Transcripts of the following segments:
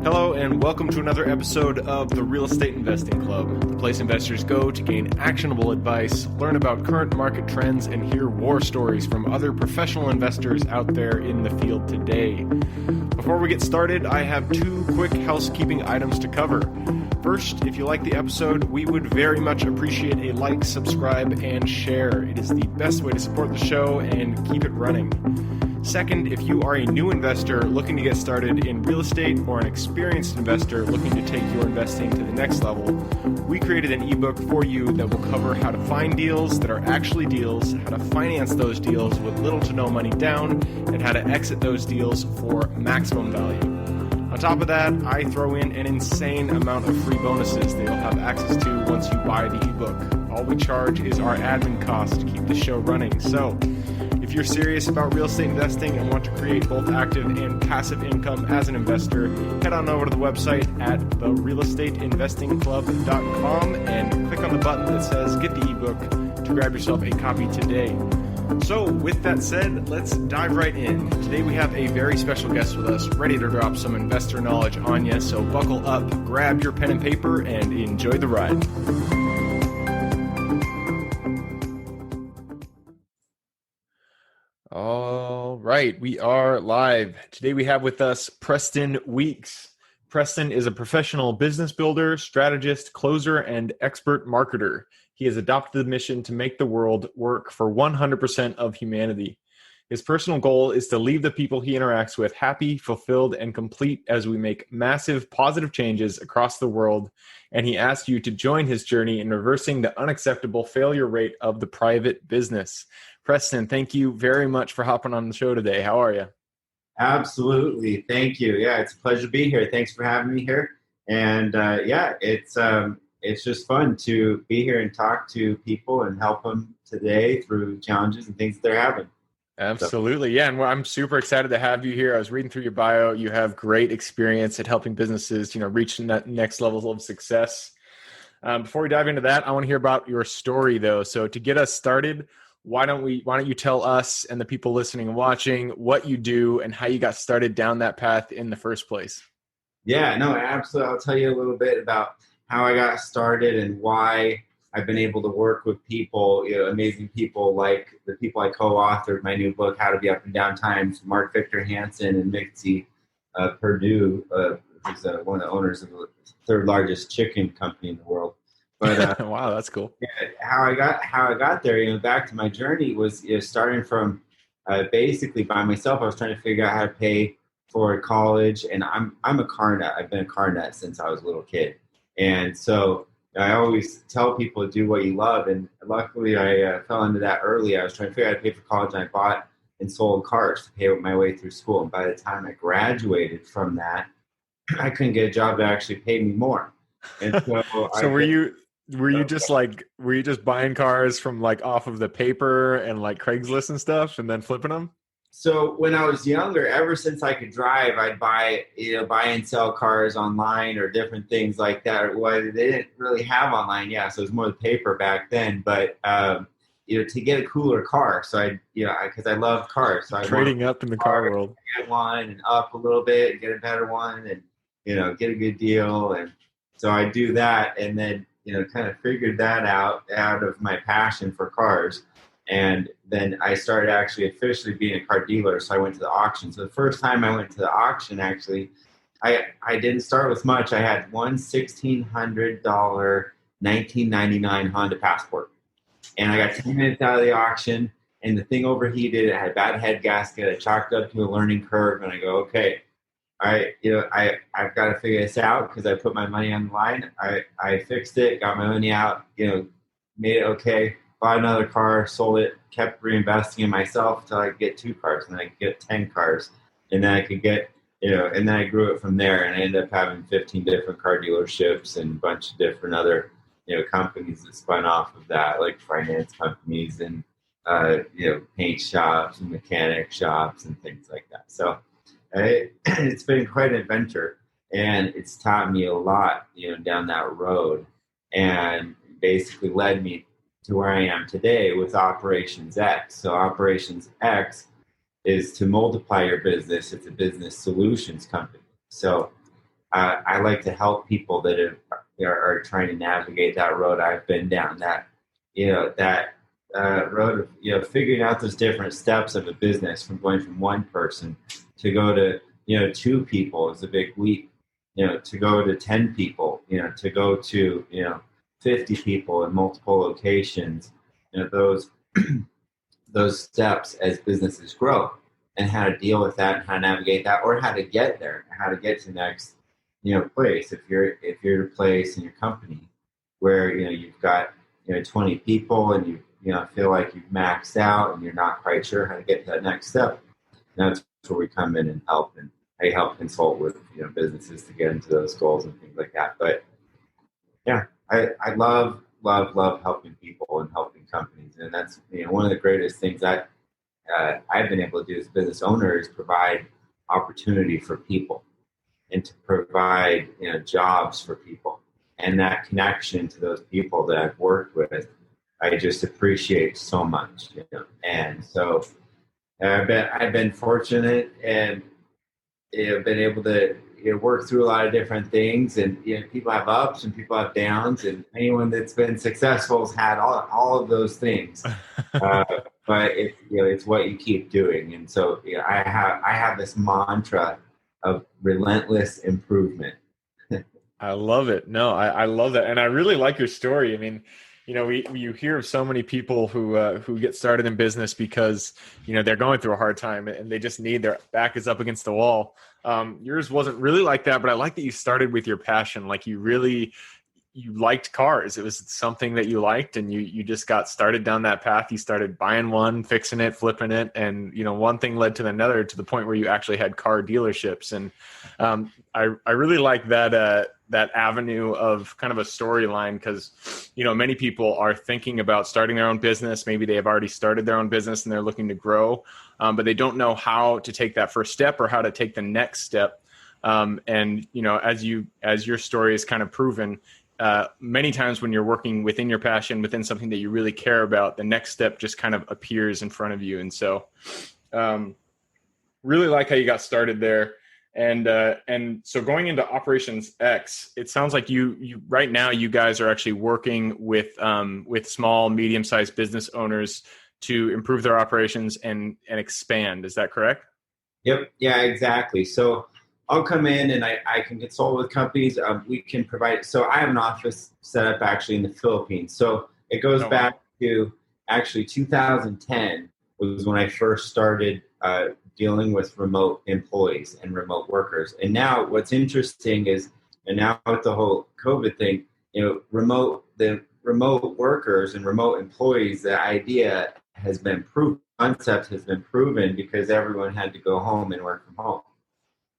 Hello and welcome to another episode of the Real Estate Investing Club, the place investors go to gain actionable advice, learn about current market trends, and hear war stories from other professional investors out there in the field today. Before we get started, I have two quick housekeeping items to cover. First, if you like the episode, we would very much appreciate a like, subscribe, and share. It is the best way to support the show and keep it running. Second, if you are a new investor looking to get started in real estate or an experienced investor looking to take your investing to the next level, we created an ebook for you that will cover how to find deals that are actually deals, how to finance those deals with little to no money down, and how to exit those deals for maximum value. On top of that, I throw in an insane amount of free bonuses that you'll have access to once you buy the ebook. All we charge is our admin cost to keep the show running. So, if you're serious about real estate investing and want to create both active and passive income as an investor, head on over to the website at therealestateinvestingclub.com and click on the button that says Get the ebook to grab yourself a copy today. So with that said, let's dive right in. Today we have a very special guest with us, ready to drop some investor knowledge on you. So buckle up, grab your pen and paper, and enjoy the ride. All right, we are live. Today we have with us Preston Weeks. Preston is a professional business builder, strategist, closer, and expert marketer. He has adopted the mission to make the world work for 100% of humanity. His personal goal is to leave the people he interacts with happy, fulfilled, and complete as we make massive positive changes across the world. And he asks you to join his journey in reversing the unacceptable failure rate of the private business. Preston, thank you very much for hopping on the show today. How are you? Absolutely. Thank you. Yeah, it's a pleasure to be here. Thanks for having me here. And it's just fun to be here and talk to people and help them today through challenges and things that they're having. Absolutely. Yeah. And I'm super excited to have you here. I was reading through your bio. You have great experience at helping businesses, reach that next level of success. Before we dive into that, I want to hear about your story though. So to get us started, why don't you tell us and the people listening and watching what you do and how you got started down that path in the first place? Yeah, no, absolutely. I'll tell you a little bit about how I got started and why I've been able to work with people, amazing people like the people I co-authored my new book, How to Be Up and Down Times, Mark Victor Hansen and Mitzi Perdue, who's one of the owners of the third largest chicken company in the world. But wow, that's cool. Yeah, how I got there, back to my journey was starting from basically by myself. I was trying to figure out how to pay for college, and I'm a car nut. I've been a car nut since I was a little kid, and so I always tell people to do what you love. And luckily, I fell into that early. I was trying to figure out how to pay for college, and I bought and sold cars to pay my way through school. And by the time I graduated from that, I couldn't get a job that actually paid me more. And so, were you just buying cars from off of the paper and Craigslist and stuff and then flipping them? So when I was younger, ever since I could drive, I'd buy and sell cars online or different things like that. Well, they didn't really have online, so it was more the paper back then. But to get a cooler car, so because I love cars, so I trading up in the car world, get one and up a little bit, and get a better one, and get a good deal, and so I do that, and then kind of figured that out of my passion for cars. And then I started actually officially being a car dealer. So I went to the auction. So the first time I went to the auction, actually, I didn't start with much. I had one $1,600 1999 Honda Passport. And I got 10 minutes out of the auction, and the thing overheated. It had a bad head gasket. I chalked up to a learning curve, and I go, okay, I've got to figure this out because I put my money on the line. I fixed it, got my money out, made it okay. Bought another car, sold it, kept reinvesting in myself until I could get 2 cars, and then I could get 10 cars, and then I could get, and then I grew it from there, and I ended up having 15 different car dealerships and a bunch of different other, companies that spun off of that, like finance companies and, paint shops and mechanic shops and things like that. So it's been quite an adventure, and it's taught me a lot, down that road, and basically led me to where I am today with Operations X. So Operations X is to multiply your business. It's a business solutions company. So I like to help people that are trying to navigate that road I've been down, that road of figuring out those different steps of a business, from going from one person to go to 2 people is a big leap. To go to 10 people, to go to 50 people in multiple locations. Those those steps as businesses grow, and how to deal with that, and how to navigate that, or how to get there, how to get to the next place. If you're at a place in your company where you've got 20 people, and you feel like you've maxed out and you're not quite sure how to get to that next step, that's where we come in and help, and I help consult with businesses to get into those goals and things like that. But yeah, I love helping people and helping companies, and that's one of the greatest things that I've been able to do as a business owner is provide opportunity for people, and to provide jobs for people, and that connection to those people that I've worked with, I just appreciate so much. And so I've been fortunate, and been able to work through a lot of different things, and people have ups and people have downs, and anyone that's been successful has had all of those things. But it's what you keep doing, and so I have this mantra of relentless improvement. I love it. No, I love that, and I really like your story. I mean, you hear of so many people who get started in business because they're going through a hard time and they just need, their back is up against the wall. Yours wasn't really like that, but I like that you started with your passion. Like you liked cars. It was something that you liked, and you just got started down that path. You started buying one, fixing it, flipping it, and one thing led to another, to the point where you actually had car dealerships. And I really like that avenue of kind of a storyline, because many people are thinking about starting their own business. Maybe they have already started their own business and they're looking to grow, but they don't know how to take that first step or how to take the next step. And as your story is kind of proven, many times when you're working within your passion, within something that you really care about, the next step just kind of appears in front of you. And so really like how you got started there. And so going into Operations X, it sounds like you right now, you guys are actually working with small, medium-sized business owners to improve their operations and expand. Is that correct? Yep. Yeah, exactly. So I'll come in and I can consult with companies. We can provide. So I have an office set up actually in the Philippines. So it goes back to actually 2010 was when I first started dealing with remote employees and remote workers. And now what's interesting is, and now with the whole COVID thing, the remote workers and remote employees, the idea has been proven, concept has been proven, because everyone had to go home and work from home.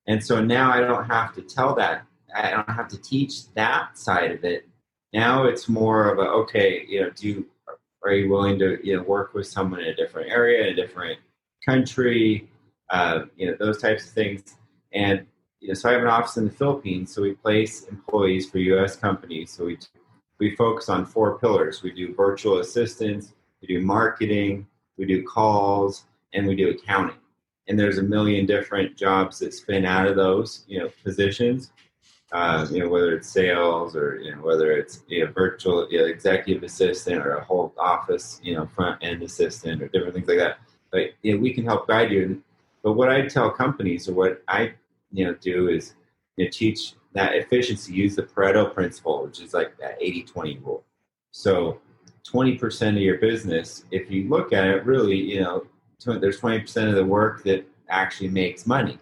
And so now I don't have to tell that. I don't have to teach that side of it. Now it's more of are you willing to work with someone in a different area, in a different country, those types of things. And so I have an office in the Philippines. So we place employees for U.S. companies. So we focus on 4 pillars. We do virtual assistants, we do marketing, we do calls, and we do accounting. And there's a million different jobs that spin out of those, positions, whether it's sales or, whether it's virtual executive assistant, or a whole office, front end assistant, or different things like that. But we can help guide you. But what I tell companies, or what I do, is teach that efficiency. Use the Pareto principle, which is like that 80-20 rule. So 20% of your business, if you look at it, really, there's 20% of the work that actually makes money,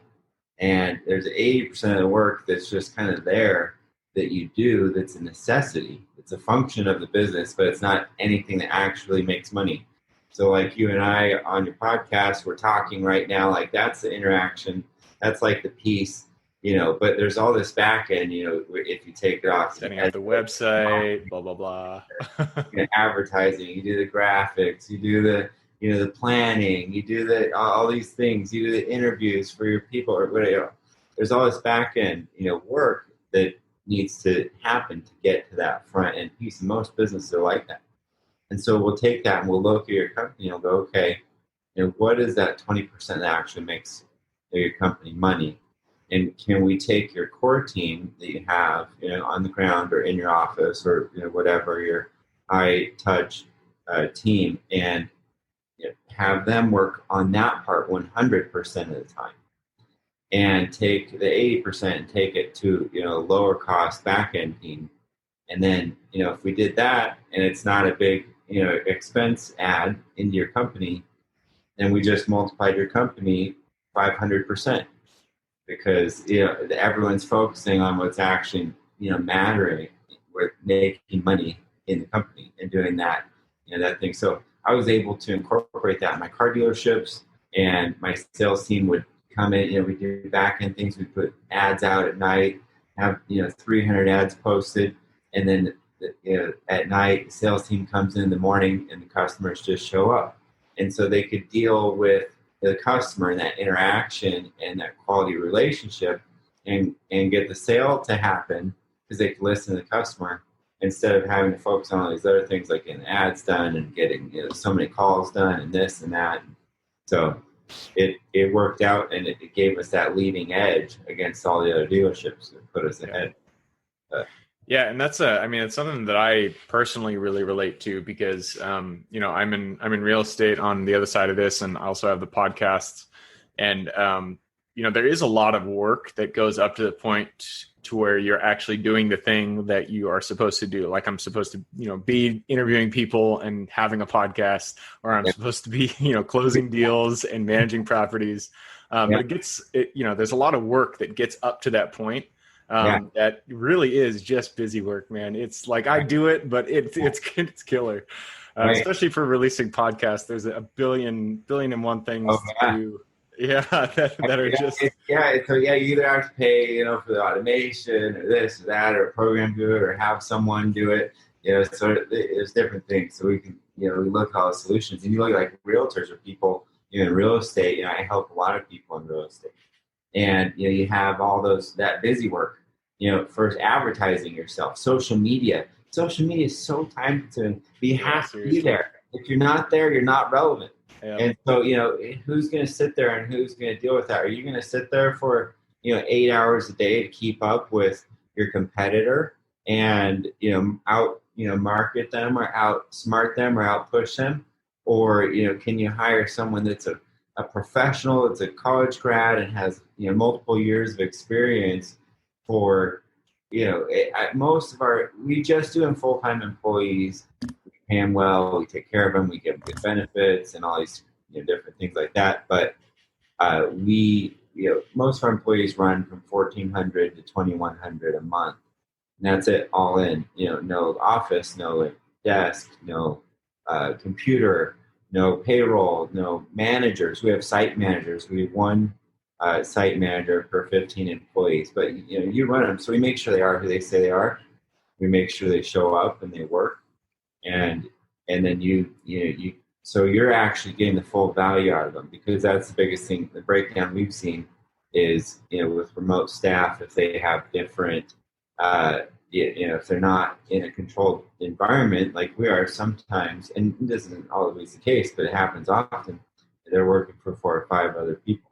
and there's 80% of the work that's just kind of there that you do, that's a necessity. It's a function of the business, but it's not anything that actually makes money. So like you and I on your podcast, we're talking right now, like that's the interaction, that's like the piece, but there's all this back end, if you take it off. Setting up the website, blah, blah, blah. Advertising, you do the graphics, you do the the planning, you do all these things, you do the interviews for your people, or whatever. There's all this back end, work that needs to happen to get to that front end piece. And most businesses are like that. And so we'll take that and we'll look at your company and we'll go, okay, what is that 20% that actually makes your company money? And can we take your core team that you have, on the ground or in your office or whatever your high touch team, and have them work on that part 100% of the time, and take the 80% and take it to lower cost back end team. And then if we did that and it's not a big expense add into your company, then we just multiplied your company 500%, because everyone's focusing on what's actually mattering with making money in the company and doing that that thing. So I was able to incorporate that in my car dealerships, and my sales team would come in. We do back end things. We put ads out at night, have 300 ads posted, and then at night the sales team comes in the morning and the customers just show up, and so they could deal with the customer and that interaction and that quality relationship, and get the sale to happen because they can listen to the customer instead of having to focus on all these other things like getting ads done and getting so many calls done and this and that. So it worked out, and it gave us that leading edge against all the other dealerships and put us ahead. Yeah, and that's it's something that I personally really relate to, because I'm in real estate on the other side of this, and I also have the podcasts, and there is a lot of work that goes up to the point to where you're actually doing the thing that you are supposed to do. Like I'm supposed to be interviewing people and having a podcast, or I'm supposed to be closing deals and managing properties. But there's a lot of work that gets up to that point. That really is just busy work, man. It's like I do it, but it's killer. Especially for releasing podcasts. There's a billion and one things to do. Yeah, that are just So you either have to pay for the automation or this or that, or program do it, or have someone do it. So there's different things. So we can we look at all the solutions, and you look at like realtors or people in real estate. I help a lot of people in real estate, and you have all that busy work. First advertising yourself, social media. Social media is so time consuming. But you have to be there. If you're not there, you're not relevant. Yeah. And so, who's going to sit there and who's going to deal with that? Are you going to sit there for, 8 hours a day to keep up with your competitor and, market them or outsmart them or outpush them? Or, can you hire someone that's a professional, that's a college grad and has, multiple years of experience for, we just do them full-time employees. Pay them well, we take care of them, we give them good benefits and all these different things like that. But most of our employees run from $1,400 to $2,100 a month, and that's it all in. No office, no desk, no computer, no payroll, no managers. We have site managers. We have one site manager per 15 employees, but you run them, so we make sure they are who they say they are. We make sure they show up and they work. And then so you're actually getting the full value out of them, because that's the biggest thing. The breakdown we've seen is with remote staff, if they have different, if they're not in a controlled environment like we are sometimes, and this isn't always the case, but it happens often. They're working for 4 or 5 other people,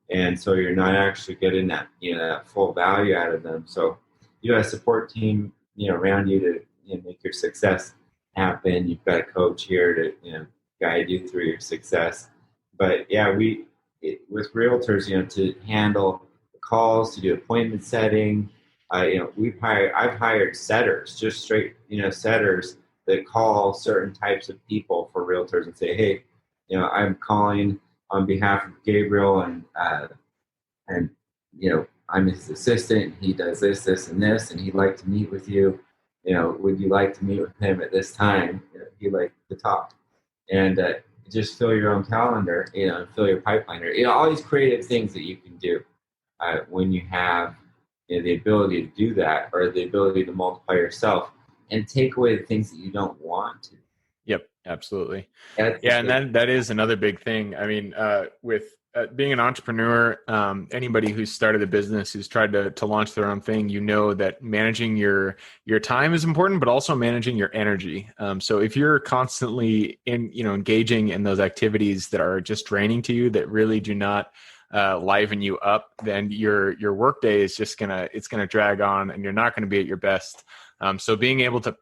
and so you're not actually getting that that full value out of them. So you have a support team around you to make your success happen. You've got a coach here to guide you through your success. But with realtors, to handle the calls, to do appointment setting, I've hired setters, just straight setters that call certain types of people for realtors and say, hey, I'm calling on behalf of Gabriel, and I'm his assistant. He does this, and this, and he'd like to meet with you. Would you like to meet with him at this time? He'd like to talk. And just fill your own calendar, fill your pipeline. All these creative things that you can do when you have the ability to do that, or the ability to multiply yourself and take away the things that you don't want to. Yep, absolutely. And that is another big thing. I mean, with being an entrepreneur, anybody who's started a business, who's tried to launch their own thing, that managing your time is important, but also managing your energy. So if you're constantly engaging in those activities that are just draining to you, that really do not liven you up, then your workday is just it's gonna drag on, and you're not going to be at your best. So being able to,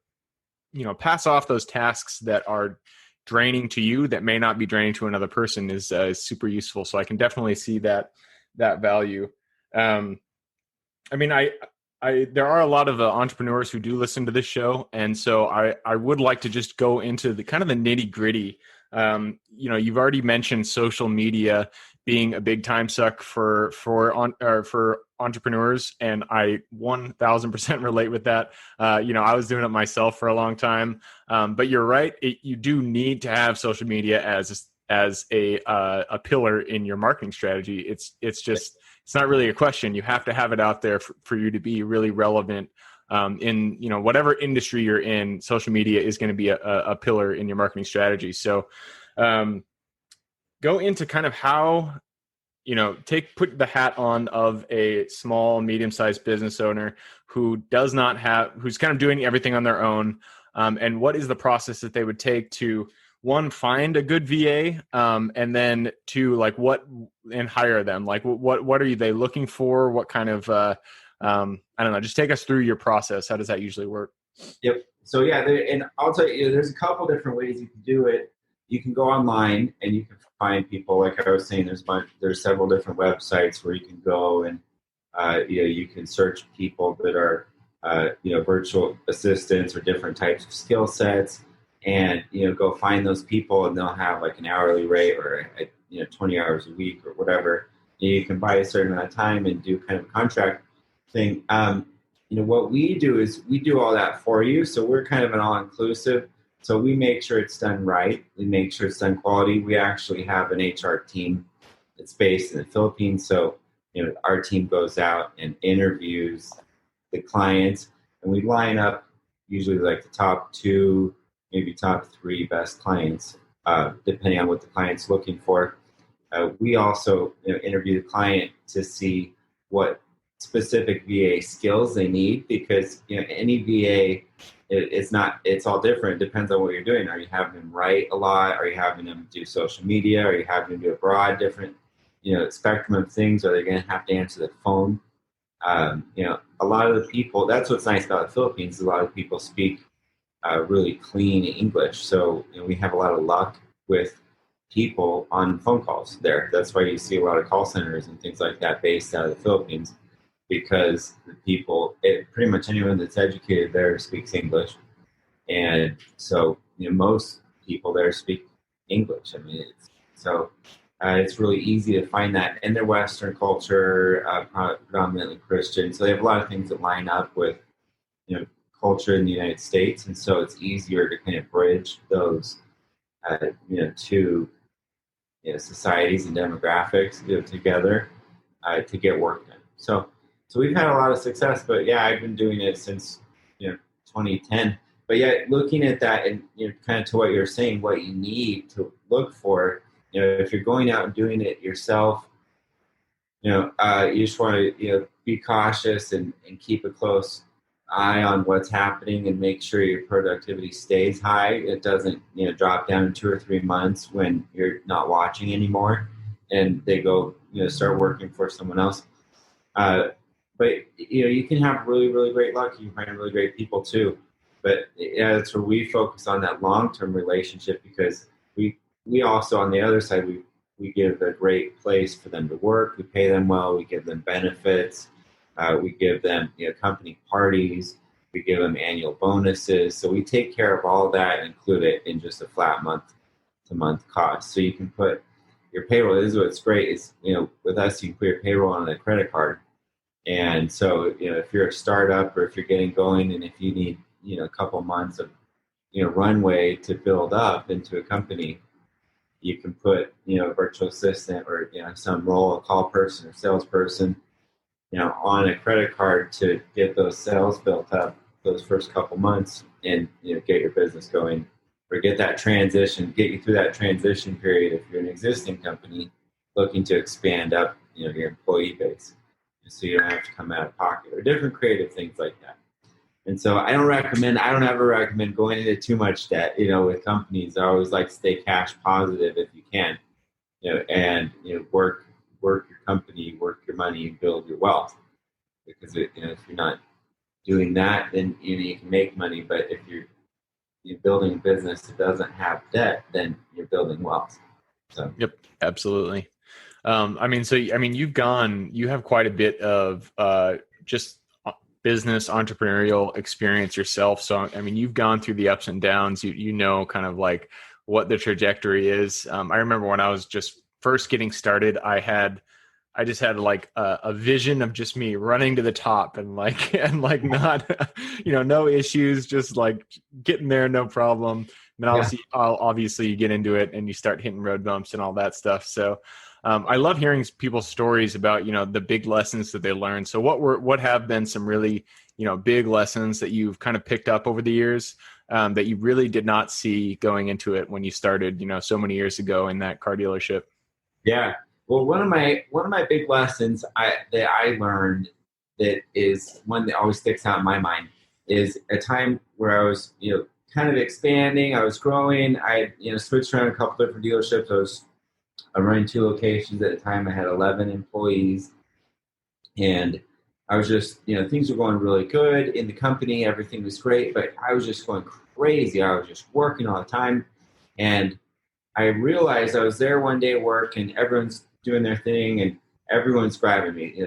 pass off those tasks that are draining to you that may not be draining to another person is super useful. So I can definitely see that value. I mean, there are a lot of entrepreneurs who do listen to this show, and so I would like to just go into the kind of the nitty gritty. You've already mentioned social media being a big time suck for entrepreneurs, and I 1,000% relate with that. I was doing it myself for a long time, but you're right. You do need to have social media as a pillar in your marketing strategy. It's not really a question. You have to have it out there for you to be really relevant in whatever industry you're in. Social media is going to be a pillar in your marketing strategy. So go into kind of how put the hat on of a small, medium-sized business owner who's kind of doing everything on their own, and what is the process that they would take to, one, find a good VA, and then two, and hire them. Like what are they looking for? What kind of I don't know, just take us through your process. How does that usually work? Yep. So and I'll tell you, there's a couple different ways you can do it. You can go online and you can find people. Like I was saying, there's several different websites where you can go and you can search people that are virtual assistants or different types of skill sets, and go find those people, and they'll have like an hourly rate or 20 hours a week or whatever. You can buy a certain amount of time and do kind of a contract thing. What we do is we do all that for you. So we're kind of an all-inclusive. So we make sure it's done right. We make sure it's done quality. We actually have an HR team that's based in the Philippines. So, our team goes out and interviews the clients, and we line up usually like the top 2, maybe top 3 best clients, depending on what the client's looking for. We also interview the client to see what specific VA skills they need, because any VA, it's all different. It depends on what you're doing. Are you having them write a lot? Are you having them do social media? Are you having them do a broad different spectrum of things? Are they going to have to answer the phone? A lot of the people, that's what's nice about the Philippines, a lot of people speak really clean English. So we have a lot of luck with people on phone calls there. That's why you see a lot of call centers and things like that based out of the Philippines, because the people, pretty much anyone that's educated there speaks English. And so most people there speak English. I mean, it's really easy to find that in their Western culture, predominantly Christian. So they have a lot of things that line up with culture in the United States, and so it's easier to kind of bridge those two societies and demographics together to get work done. So we've had a lot of success, but yeah, I've been doing it since 2010. But yeah, looking at that and kind of to what you're saying, what you need to look for, if you're going out and doing it yourself, you just want to be cautious and keep a close eye on what's happening and make sure your productivity stays high. It doesn't drop down in 2 or 3 months when you're not watching anymore and they go start working for someone else. But you can have really, really great luck. You can find really great people too. But that's where we focus on that long-term relationship, because we also, on the other side, we give a great place for them to work. We pay them well. We give them benefits. We give them company parties. We give them annual bonuses. So we take care of all that and include it in just a flat month-to-month cost. So you can put your payroll. This is what's great is with us, you can put your payroll on a credit card. And so if you're a startup or if you're getting going, and if you need a couple months of runway to build up into a company, you can put a virtual assistant or some role, a call person or salesperson on a credit card to get those sales built up those first couple months and get your business going, or get you through that transition period if you're an existing company looking to expand up your employee base, so you don't have to come out of pocket, or different creative things like that. And so I don't ever recommend going into too much debt with companies. I always like to stay cash positive if you can, and work work your company, work your money, and build your wealth. Because if you're not doing that, then you can make money. But if you're building a business that doesn't have debt, then you're building wealth. So Yep, absolutely. You have quite a bit of just business entrepreneurial experience yourself. So, I mean, you've gone through the ups and downs. You know, kind of like what the trajectory is. I remember when I was just first getting started, I just had like a vision of just me running to the top and not, no issues, just like getting there, no problem. And obviously you get into it and you start hitting road bumps and all that stuff. So I love hearing people's stories about, the big lessons that they learned. So what have been some really, big lessons that you've kind of picked up over the years that you really did not see going into it when you started, so many years ago in that car dealership? Yeah. Well, one of my big lessons that I learned, that is one that always sticks out in my mind, is a time where I was, kind of expanding. I was growing. I switched around a couple different dealerships. I running 2 locations at the time. I had 11 employees, and I was just, things were going really good in the company. Everything was great, but I was just going crazy. I was just working all the time, and I realized I was there one day at work, and everyone's doing their thing, and everyone's grabbing me.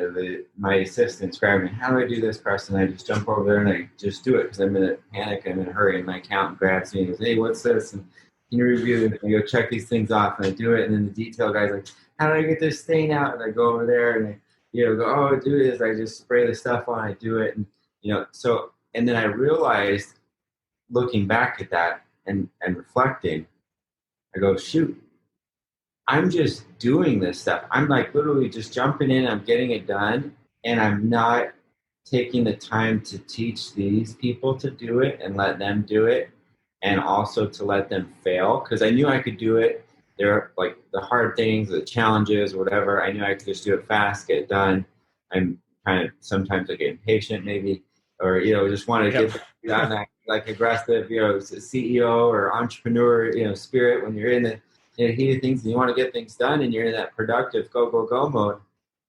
My assistant's grabbing me. How do I do this, Preston? I just jump over there and I just do it because I'm in a panic. I'm in a hurry. And my accountant grabs me and goes, "Hey, what's this?" And can you review it? And I go check these things off, and I do it. And then the detail guy's like, "How do I get this stain out?" And I go over there and I, go, "Oh, do this." I just spray the stuff on. I do it, and and then I realized, looking back at that and reflecting, I go, shoot, I'm just doing this stuff. I'm like literally just jumping in. I'm getting it done. And I'm not taking the time to teach these people to do it and let them do it. And also to let them fail. Because I knew I could do it. They're like the hard things, the challenges, whatever. I knew I could just do it fast, get it done. I'm kind of, sometimes I get impatient maybe, or, just want to get on that like aggressive, CEO or entrepreneur, spirit when you're in the heat of things and you want to get things done and you're in that productive go mode,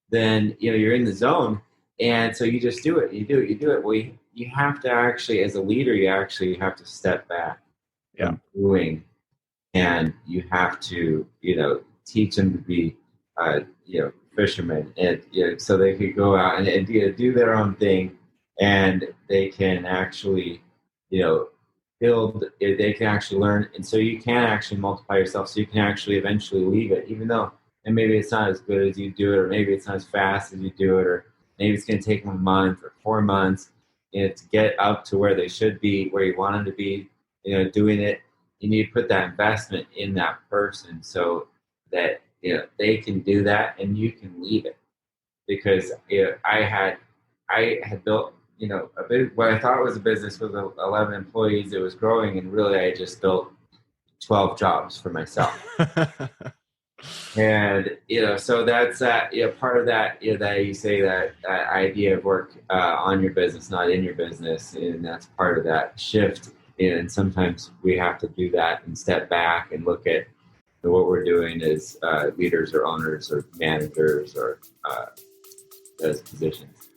then, you're in the zone. And so you just do it. You do it. Well, you have to actually, as a leader, you actually have to step back from doing, and you have to, teach them to be, fishermen, and, so they could go out and do their own thing, and they can actually, build, they can actually learn. And so you can actually multiply yourself, so you can actually eventually leave it, even though, and maybe it's not as good as you do it, or maybe it's not as fast as you do it, or maybe it's going to take them a month or 4 months, to get up to where they should be, where you want them to be, doing it. You need to put that investment in that person so that, they can do that and you can leave it. Because I had built, what I thought was a business with 11 employees. It was growing, and really I just built 12 jobs for myself. And, so that's that, part of that, that you say that idea of work on your business, not in your business. And that's part of that shift. And sometimes we have to do that and step back and look at what we're doing as leaders or owners or managers or those positions.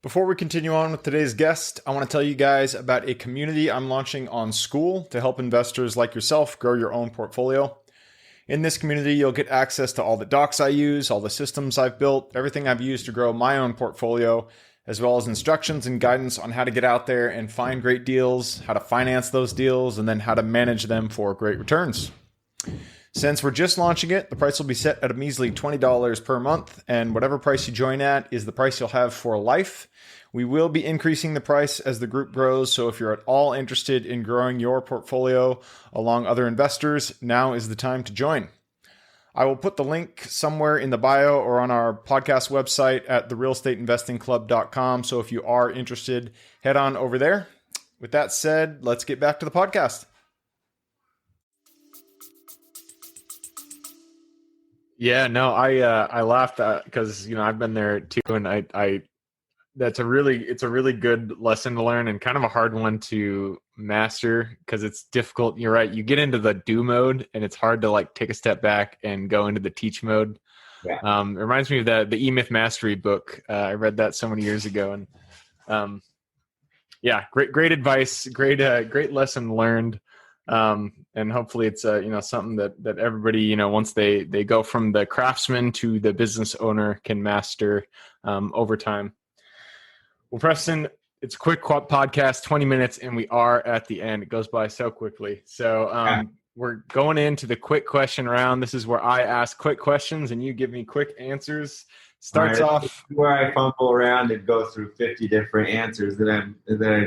Before we continue on with today's guest, I want to tell you guys about a community I'm launching on School to help investors like yourself grow your own portfolio. In this community, you'll get access to all the docs I use, all the systems I've built, everything I've used to grow my own portfolio, as well as instructions and guidance on how to get out there and find great deals, how to finance those deals, and then how to manage them for great returns. Since we're just launching it, the price will be set at a measly $20 per month, and whatever price you join at is the price you'll have for life. We will be increasing the price as the group grows, so if you're at all interested in growing your portfolio along other investors, now is the time to join. I will put the link somewhere in the bio or on our podcast website at therealestateinvestingclub.com, so if you are interested, head on over there. With that said, let's get back to the podcast. Yeah, no, I laughed because I've been there too, and I it's a really good lesson to learn and kind of a hard one to master because it's difficult. You're right. You get into the do mode and it's hard to like take a step back and go into the teach mode. Yeah. It reminds me of the E-Myth Mastery book. I read that so many years ago, and yeah, great advice, great lesson learned. And hopefully it's something that everybody, once they go from the craftsman to the business owner can master over time. Well, Preston, it's a quick podcast, 20 minutes, and we are at the end. It goes by so quickly. So we're going into the quick question round. This is where I ask quick questions and you give me quick answers. Starts off where I fumble around and go through 50 different answers that I'm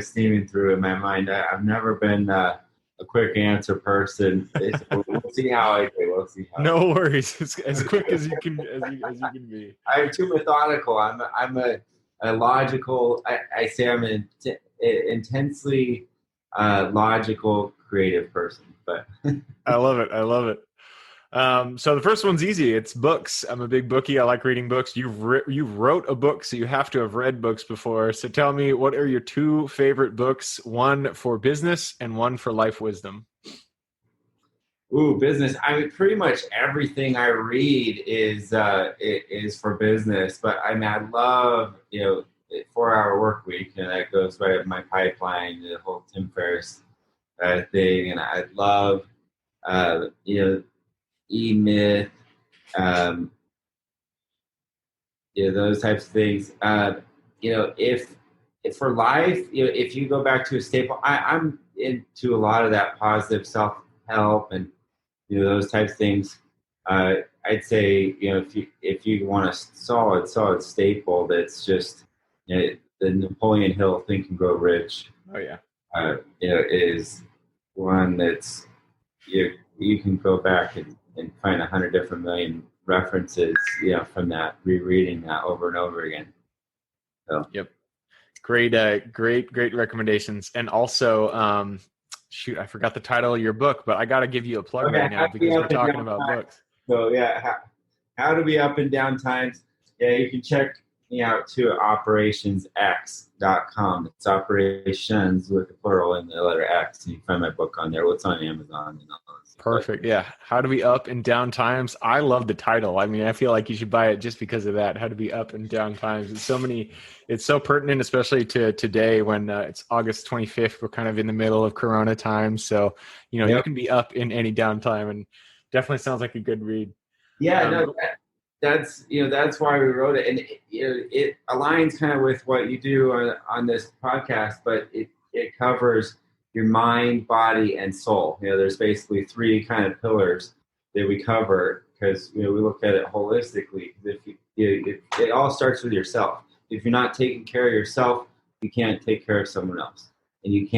steaming through in my mind. I've never been a quick answer person. We'll see how I do. No worries. It's as quick as you can be. I'm too methodical. I'm a logical. I say I'm an intensely logical, creative person. But I love it. So the first one's easy. It's books. I'm a big bookie. I like reading books. You wrote a book, so you have to have read books before. So tell me, what are your two favorite books? One for business and one for life wisdom. Ooh, business. I mean, pretty much everything I read is for business. But I mean, I love 4-hour work week, and that goes right up my pipeline. The whole Tim Ferriss thing, and I love E-Myth, those types of things. If for life, if you go back to a staple, I'm into a lot of that positive self-help and those types of things. I'd say if you want a solid staple, that's just the Napoleon Hill Think and Grow Rich. Oh yeah, is one that's you can go back and find 100 different million references, from that, rereading that over and over again. So. Yep. Great recommendations. And also, I forgot the title of your book, but I got to give you a plug right now because we're talking about books. So yeah, how to be up and down times. Yeah, you can check me out too at operationsx.com. It's operations with the plural and the letter X. And you can find my book on there. It's on Amazon and all those. Perfect. Yeah. How to be up and down times. I love the title. I mean, I feel like you should buy it just because of that. How to be up and down times. It's so pertinent, especially to today when it's August 25th. We're kind of in the middle of Corona time. So, you can be up in any downtime, and definitely sounds like a good read. Yeah, that's why we wrote it. And it aligns kind of with what you do on this podcast, but it covers your mind, body, and soul. There's basically 3 kind of pillars that we cover because we look at it holistically. It all starts with yourself. If you're not taking care of yourself, you can't take care of someone else, and you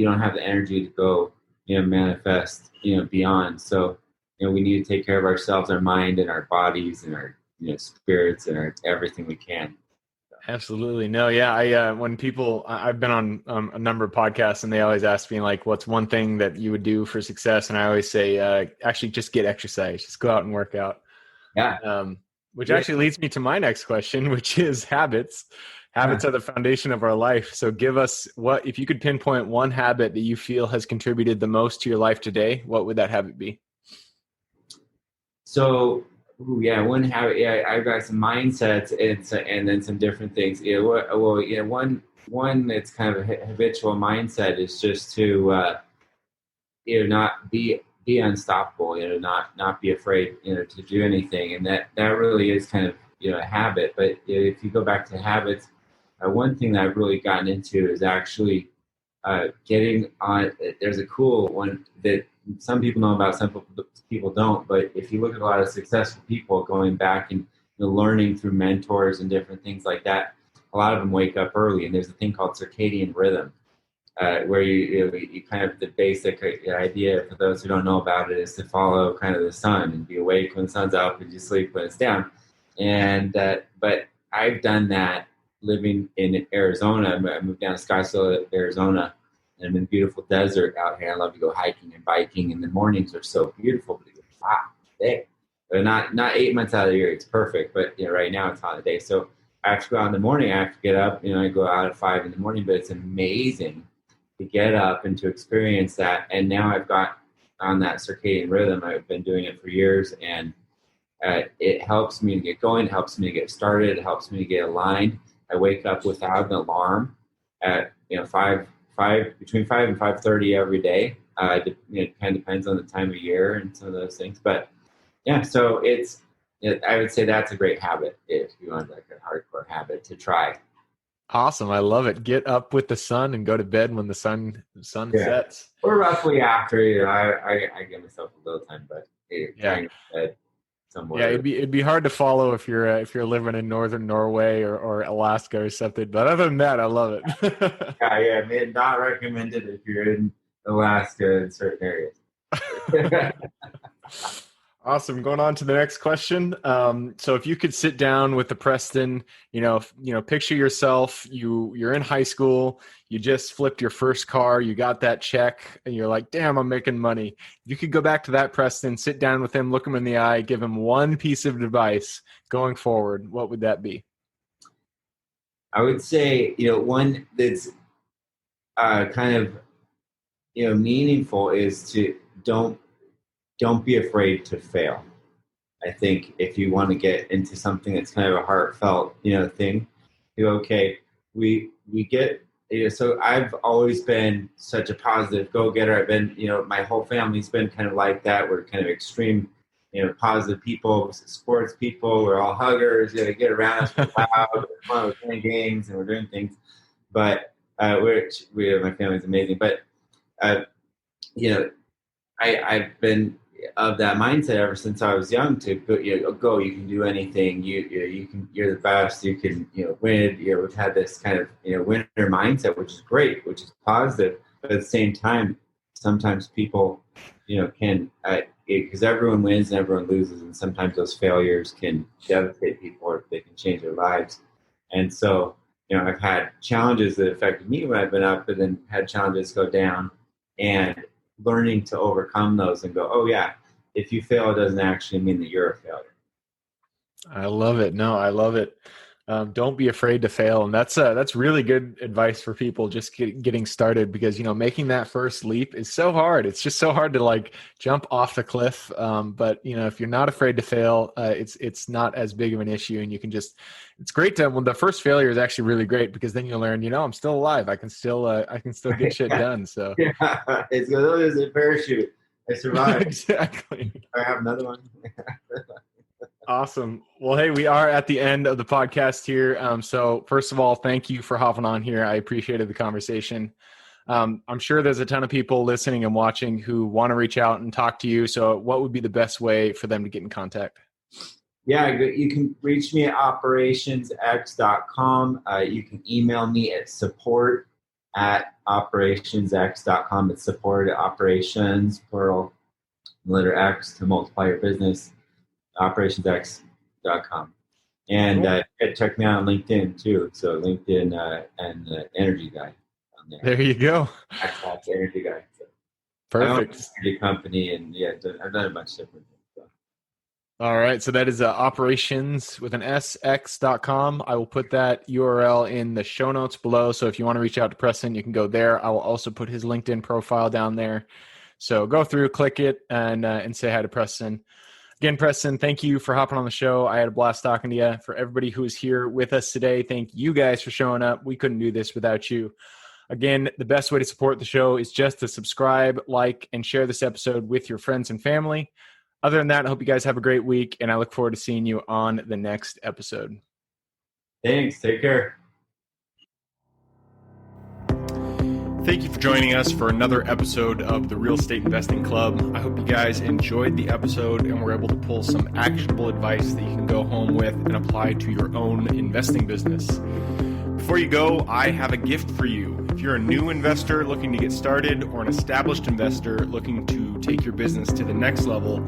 don't have the energy to go manifest beyond. So we need to take care of ourselves, our mind, and our bodies, and our spirits, and our everything we can. Absolutely. No, yeah. I've been on a number of podcasts, and they always ask me like, what's one thing that you would do for success? And I always say, actually just get exercise, just go out and work out. Yeah. Which actually leads me to my next question, which is habits. Habits are the foundation of our life. So give us if you could pinpoint one habit that you feel has contributed the most to your life today, what would that habit be? So, one habit. Yeah, I've got some mindsets and then some different things. One that's kind of a habitual mindset is just to not be unstoppable. Not be afraid to do anything, and that really is kind of a habit. But if you go back to habits, one thing that I've really gotten into is actually getting on. There's a cool one that some people know about, some people don't. But if you look at a lot of successful people going back and learning through mentors and different things like that, a lot of them wake up early. And there's a thing called circadian rhythm, where you kind of, the basic idea for those who don't know about it is to follow kind of the sun and be awake when the sun's up and you sleep when it's down. And but I've done that living in Arizona. I moved down to Scottsdale, Arizona. And I'm in the beautiful desert out here. I love to go hiking and biking, and the mornings are so beautiful, but it's hot day. But not 8 months out of the year, it's perfect. But right now it's hot day. So I have to go out in the morning. I have to get up. I go out at 5 in the morning, but it's amazing to get up and to experience that. And now I've got on that circadian rhythm. I've been doing it for years, and it helps me to get going. It helps me to get started. It helps me to get aligned. I wake up without an alarm at between 5 and 5:30 every day. It kind of depends on the time of year and some of those things, but yeah. So I would say that's a great habit if you want like a hardcore habit to try. Awesome. I love it. Get up with the sun and go to bed when the sun sets. Or roughly after. I give myself a little time, but trying to bed somewhere. Yeah, it'd be hard to follow if you're living in northern Norway or Alaska or something. But other than that, I love it. Yeah. Not recommended if you're in Alaska in certain areas. Awesome. Going on to the next question. So if you could sit down with the Preston, picture yourself, you're in high school, you just flipped your first car, you got that check, and you're like, damn, I'm making money. If you could go back to that Preston, sit down with him, look him in the eye, give him one piece of advice going forward, what would that be? I would say, one that's kind of, meaningful is to don't be afraid to fail. I think if you want to get into something that's kind of a heartfelt, thing, okay, we get, so I've always been such a positive go-getter. I've been, my whole family's been kind of like that. We're kind of extreme, positive people, sports people. We're all huggers. Get around us, we're loud, we're playing games and we're doing things. But my family's amazing. But I've been of that mindset ever since I was young to go, you can do anything. You're the best. You can, win. We've had this kind of, winner mindset, which is great, which is positive. But at the same time, sometimes people, can, because everyone wins and everyone loses. And sometimes those failures can devastate people or they can change their lives. And so, I've had challenges that affected me when I've been up, but then had challenges go down, and learning to overcome those and go, oh yeah, if you fail, it doesn't actually mean that you're a failure. I love it. No, I love it. Don't be afraid to fail. And that's really good advice for people just getting started, because, making that first leap is so hard. It's just so hard to like jump off the cliff. But if you're not afraid to fail, it's not as big of an issue. And you can it's great when the first failure is actually really great, because then you learn, I'm still alive. I can still get shit done. So yeah, it's a parachute. I survived. Exactly. I have another one. Awesome. Well, hey, we are at the end of the podcast here. So first of all, thank you for hopping on here. I appreciated the conversation. I'm sure there's a ton of people listening and watching who want to reach out and talk to you. So what would be the best way for them to get in contact? Yeah, you can reach me at operationsx.com. You can email me at support@operationsx.com. It's support at operations, plural, letter X to multiply your business, operationsx.com. And check me out on LinkedIn too. So LinkedIn and the Energy Guy on there. There you go. That's the Energy Guy. So Perfect. I own an energy company, and I've done a bunch of different things. So. All right. So that is operations with an SX.com. I will put that URL in the show notes below. So if you want to reach out to Preston, you can go there. I will also put his LinkedIn profile down there. So go through, click it, and say hi to Preston. Again, Preston, thank you for hopping on the show. I had a blast talking to you. For everybody who is here with us today, thank you guys for showing up. We couldn't do this without you. Again, the best way to support the show is just to subscribe, like, and share this episode with your friends and family. Other than that, I hope you guys have a great week, and I look forward to seeing you on the next episode. Thanks. Take care. Thank you for joining us for another episode of the Real Estate Investing Club. I hope you guys enjoyed the episode and were able to pull some actionable advice that you can go home with and apply to your own investing business. Before you go, I have a gift for you. If you're a new investor looking to get started or an established investor looking to take your business to the next level,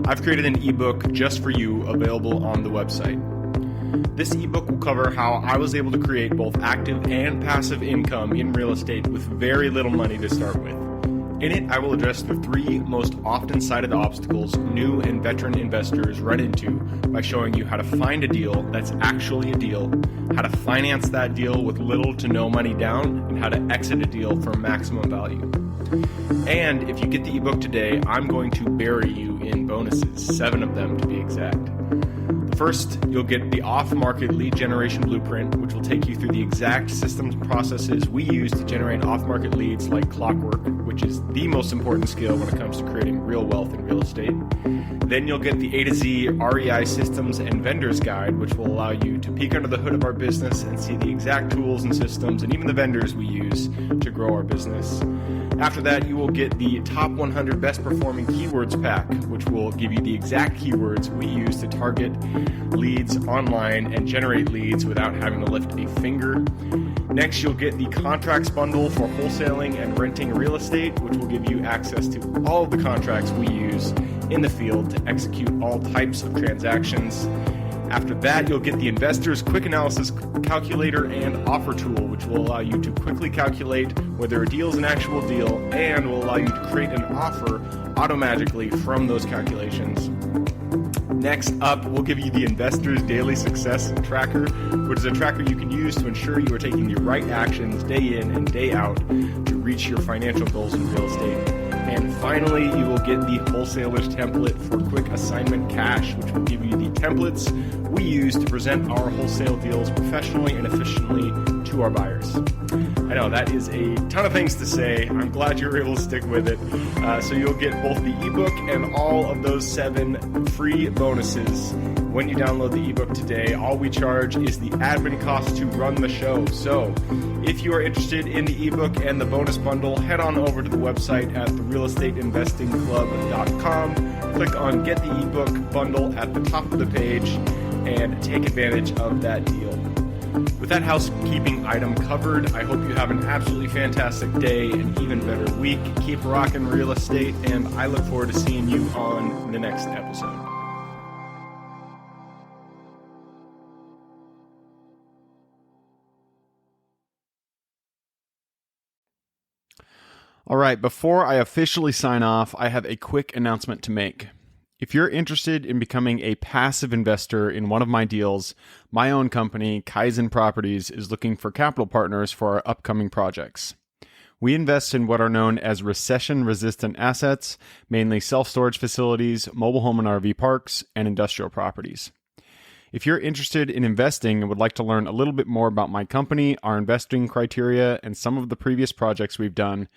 I've created an ebook just for you available on the website. This ebook will cover how I was able to create both active and passive income in real estate with very little money to start with. In it, I will address the 3 most often cited obstacles new and veteran investors run into by showing you how to find a deal that's actually a deal, how to finance that deal with little to no money down, and how to exit a deal for maximum value. And if you get the ebook today, I'm going to bury you in bonuses, 7 of them to be exact. First, you'll get the off-market lead generation blueprint, which will take you through the exact systems and processes we use to generate off-market leads like clockwork, which is the most important skill when it comes to creating real wealth in real estate. Then you'll get the A to Z REI systems and vendors guide, which will allow you to peek under the hood of our business and see the exact tools and systems and even the vendors we use to grow our business. After that, you will get the top 100 best performing keywords pack, which will give you the exact keywords we use to target leads online and generate leads without having to lift a finger. Next, you'll get the contracts bundle for wholesaling and renting real estate, which will give you access to all of the contracts we use in the field to execute all types of transactions. After that, you'll get the Investor's Quick Analysis Calculator and Offer Tool, which will allow you to quickly calculate whether a deal is an actual deal and will allow you to create an offer automatically from those calculations. Next up, we'll give you the Investor's Daily Success Tracker, which is a tracker you can use to ensure you are taking the right actions day in and day out to reach your financial goals in real estate. And finally, you will get the Wholesaler's Template for Quick Assignment Cash, which will give you the templates we use to present our wholesale deals professionally and efficiently to our buyers. I know that is a ton of things to say. I'm glad you were able to stick with it. So you'll get both the ebook and all of those 7 free bonuses when you download the ebook today. All we charge is the admin cost to run the show. So if you are interested in the ebook and the bonus bundle, head on over to the website at therealestateinvestingclub.com. Click on Get the ebook bundle at the top of the page and take advantage of that deal. With that housekeeping item covered, I hope you have an absolutely fantastic day and even better week. Keep rocking real estate, and I look forward to seeing you on the next episode. All right, before I officially sign off, I have a quick announcement to make. If you're interested in becoming a passive investor in one of my deals, my own company, Kaizen Properties, is looking for capital partners for our upcoming projects. We invest in what are known as recession-resistant assets, mainly self-storage facilities, mobile home and RV parks, and industrial properties. If you're interested in investing and would like to learn a little bit more about my company, our investing criteria, and some of the previous projects we've done,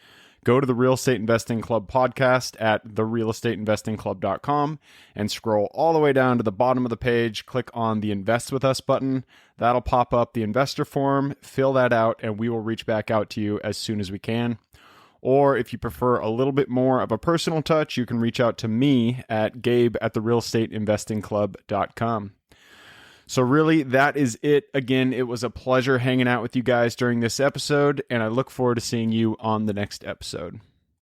go to the Real Estate Investing Club podcast at therealestateinvestingclub.com and scroll all the way down to the bottom of the page. Click on the Invest With Us button. That'll pop up the investor form. Fill that out, and we will reach back out to you as soon as we can. Or if you prefer a little bit more of a personal touch, you can reach out to me at gabe@therealestateinvestingclub.com. So really, that is it. Again, it was a pleasure hanging out with you guys during this episode, and I look forward to seeing you on the next episode.